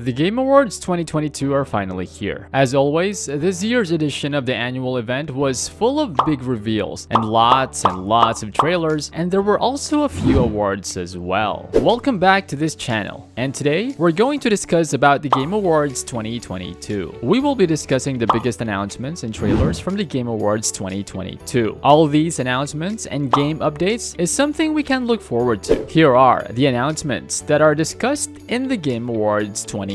The Game Awards 2022 are finally here. As always, this year's edition of the annual event was full of big reveals and lots of trailers, and there were also a few awards as well. Welcome back to this channel, and today we're going to discuss about the Game Awards 2022. We will be discussing the biggest announcements and trailers from the Game Awards 2022. All these announcements and game updates is something we can look forward to. Here are the announcements that are discussed in the Game Awards 2022.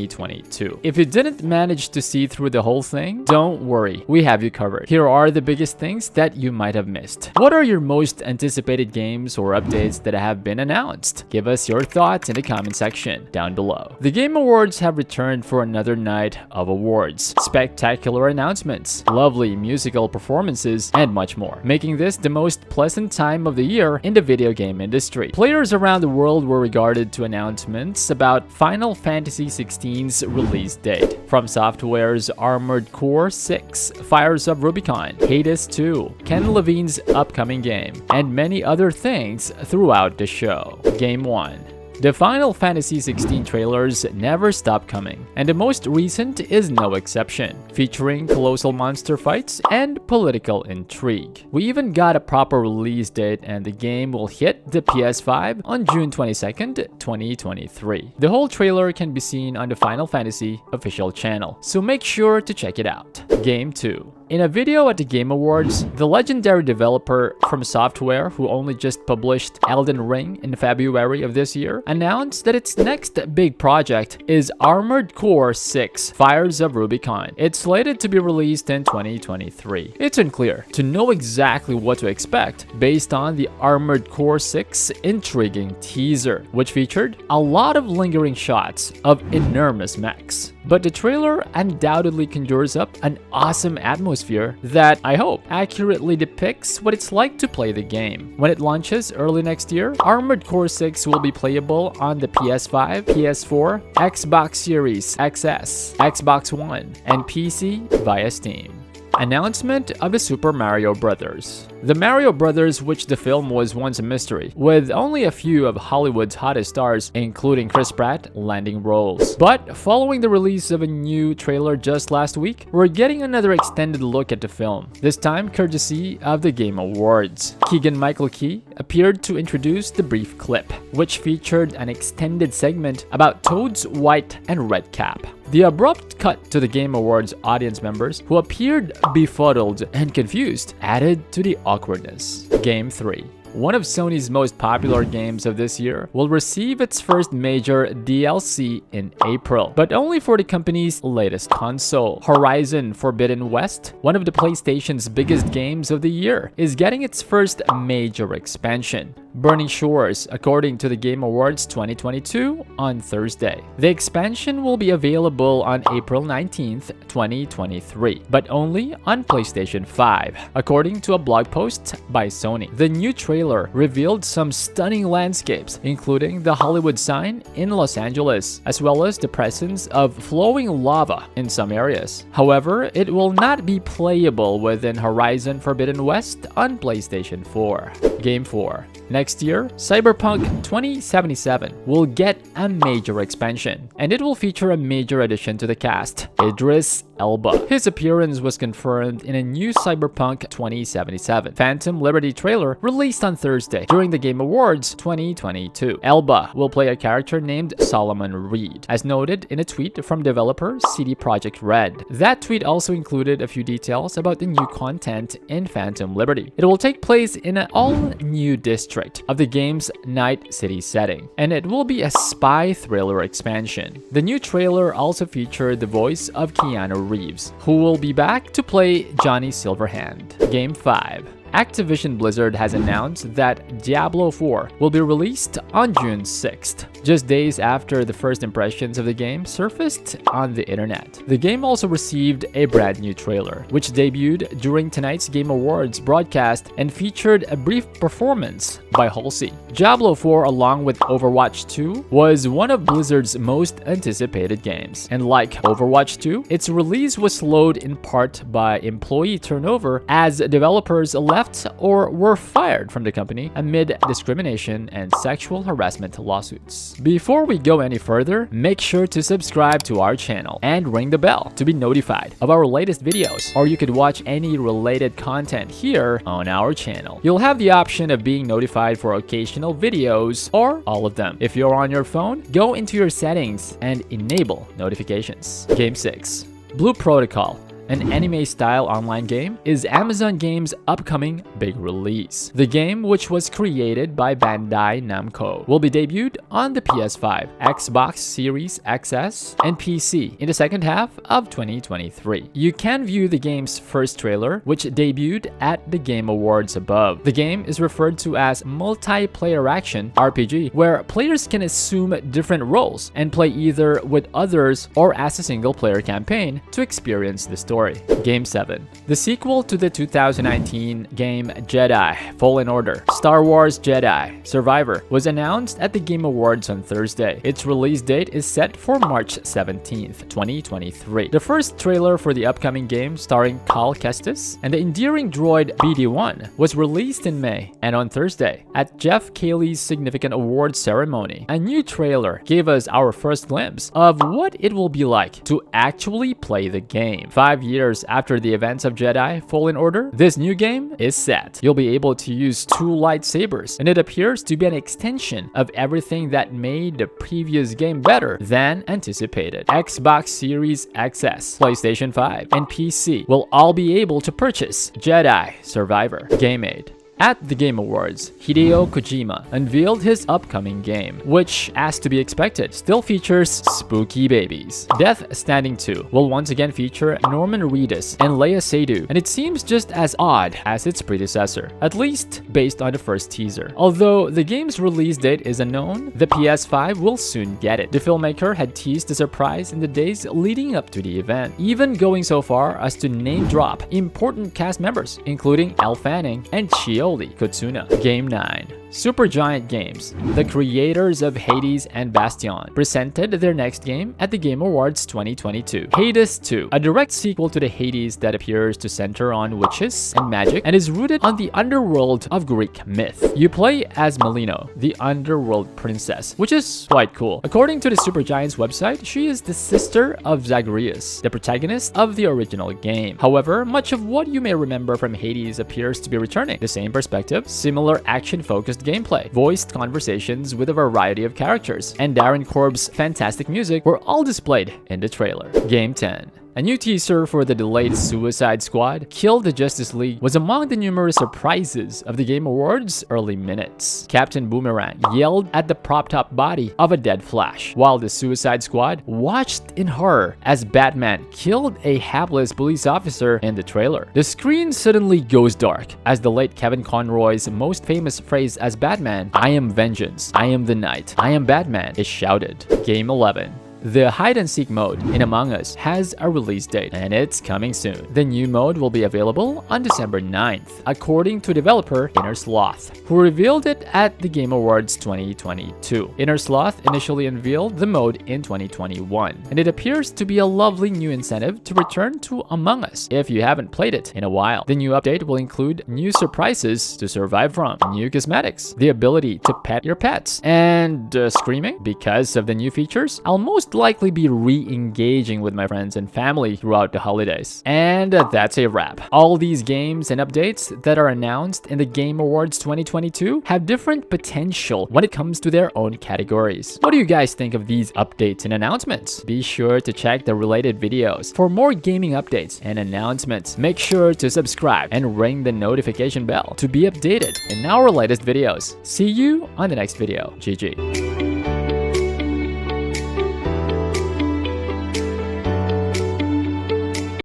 If you didn't manage to see through the whole thing, don't worry, we have you covered. Here are the biggest things that you might have missed. What are your most anticipated games or updates that have been announced? Give us your thoughts in the comment section down below. The Game Awards have returned for another night of awards, spectacular announcements, lovely musical performances, and much more, making this the most pleasant time of the year in the video game industry. Players around the world were regarded to announcements about Final Fantasy XVI's release date, From Software's Armored Core 6, Fires of Rubicon, Hades 2, Ken Levine's upcoming game, and many other things throughout the show. Game 1. The Final Fantasy XVI trailers never stop coming, and the most recent is no exception, featuring colossal monster fights and political intrigue. We even got a proper release date, and the game will hit the PS5 on June 22nd, 2023. The whole trailer can be seen on the Final Fantasy official channel, so make sure to check it out. Game 2. In a video at the Game Awards, the legendary developer From Software, who only just published Elden Ring in February of this year, announced that its next big project is Armored Core 6, Fires of Rubicon. It's slated to be released in 2023. It's unclear to know exactly what to expect based on the Armored Core 6 intriguing teaser, which featured a lot of lingering shots of enormous mechs. But the trailer undoubtedly conjures up an awesome atmosphere that, I hope, accurately depicts what it's like to play the game. When it launches early next year, Armored Core 6 will be playable on the PS5, PS4, Xbox Series XS, Xbox One, and PC via Steam. Announcement of the Super Mario Bros. The Mario Brothers, which the film was once a mystery, with only a few of Hollywood's hottest stars, including Chris Pratt, landing roles. But following the release of a new trailer just last week, we're getting another extended look at the film, this time courtesy of the Game Awards. Keegan-Michael Key appeared to introduce the brief clip, which featured an extended segment about Toad's white and red cap. The abrupt cut to the Game Awards audience members, who appeared befuddled and confused, added to the awkwardness. Game 3. One of Sony's most popular games of this year will receive its first major DLC in April, but only for the company's latest console. Horizon Forbidden West, one of the PlayStation's biggest games of the year, is getting its first major expansion, Burning Shores, according to the Game Awards 2022 on Thursday. The expansion will be available on April 19th, 2023, but only on PlayStation 5, according to a blog post by Sony. The new trailer revealed some stunning landscapes, including the Hollywood sign in Los Angeles, as well as the presence of flowing lava in some areas. However, it will not be playable within Horizon Forbidden West on PlayStation 4. Game 4. Next year, Cyberpunk 2077 will get a major expansion, and it will feature a major addition to the cast, Idris Elba. His appearance was confirmed in a new Cyberpunk 2077 Phantom Liberty trailer released on Thursday during the Game Awards 2022. Elba will play a character named Solomon Reed, as noted in a tweet from developer CD Projekt Red. That tweet also included a few details about the new content in Phantom Liberty. It will take place in an all-new district of the game's Night City setting, and it will be a spy thriller expansion. The new trailer also featured the voice of Keanu Reeves, who will be back to play Johnny Silverhand. Game 5. Activision Blizzard has announced that Diablo 4 will be released on June 6th, just days after the first impressions of the game surfaced on the internet. The game also received a brand new trailer, which debuted during tonight's Game Awards broadcast and featured a brief performance by Halsey. Diablo 4, along with Overwatch 2, was one of Blizzard's most anticipated games. And like Overwatch 2, its release was slowed in part by employee turnover as developers left or were fired from the company amid discrimination and sexual harassment lawsuits. Before we go any further, make sure to subscribe to our channel and ring the bell to be notified of our latest videos, or you could watch any related content here on our channel. You'll have the option of being notified for occasional videos or all of them. If you're on your phone, go into your settings and enable notifications. Game 6. Blue Protocol, an anime-style online game, is Amazon Games' upcoming big release. The game, which was created by Bandai Namco, will be debuted on the PS5, Xbox Series XS, and PC in the second half of 2023. You can view the game's first trailer, which debuted at the Game Awards above. The game is referred to as multiplayer action RPG, where players can assume different roles and play either with others or as a single-player campaign to experience the story. Game 7. The sequel to the 2019 game Jedi Fallen Order, Star Wars Jedi Survivor, was announced at the Game Awards on Thursday. Its release date is set for March 17th, 2023. The first trailer for the upcoming game, starring Cal Kestis and the endearing droid BD-1, was released in May, and on Thursday, at Geoff Keighley's significant awards ceremony, a new trailer gave us our first glimpse of what it will be like to actually play the game. 5 years after the events of Jedi Fallen Order, this new game is set. You'll be able to use 2 lightsabers, and it appears to be an extension of everything that made the previous game better than anticipated. Xbox Series XS, PlayStation 5, and PC will all be able to purchase Jedi Survivor. Game 8. At the Game Awards, Hideo Kojima unveiled his upcoming game, which, as to be expected, still features spooky babies. Death Stranding 2 will once again feature Norman Reedus and Leia Seydoux, and it seems just as odd as its predecessor, at least based on the first teaser. Although the game's release date is unknown, the PS5 will soon get it. The filmmaker had teased the surprise in the days leading up to the event, even going so far as to name-drop important cast members, including Elle Fanning and Chiyo Kutsuna. Game 9. Supergiant Games, the creators of Hades and Bastion, presented their next game at the Game Awards 2022. Hades 2, a direct sequel to the Hades that appears to center on witches and magic and is rooted on the underworld of Greek myth. You play as Melino, the underworld princess, which is quite cool. According to the Supergiant's website, she is the sister of Zagreus, the protagonist of the original game. However, much of what you may remember from Hades appears to be returning. The same perspective, similar action-focused gameplay, voiced conversations with a variety of characters, and Darren Korb's fantastic music were all displayed in the trailer. Game 10. A new teaser for the delayed Suicide Squad, Kill the Justice League, was among the numerous surprises of the Game Awards' early minutes. Captain Boomerang yelled at the propped-up body of a dead Flash, while the Suicide Squad watched in horror as Batman killed a hapless police officer in the trailer. The screen suddenly goes dark as the late Kevin Conroy's most famous phrase as Batman, "I am vengeance, I am the night, I am Batman," is shouted. Game 11. The hide-and-seek mode in Among Us has a release date, and it's coming soon. The new mode will be available on December 9th, according to developer Inner Sloth, who revealed it at the Game Awards 2022. Inner Sloth initially unveiled the mode in 2021, and it appears to be a lovely new incentive to return to Among Us if you haven't played it in a while. The new update will include new surprises to survive from, new cosmetics, the ability to pet your pets, and screaming. Because of the new features, I'll most likely be re-engaging with my friends and family throughout the holidays. And that's a wrap. All these games and updates that are announced in the Game Awards 2022 have different potential when it comes to their own categories. What do you guys think of these updates and announcements? Be sure to check the related videos. For more gaming updates and announcements, make sure to subscribe and ring the notification bell to be updated in our latest videos. See you on the next video. GG.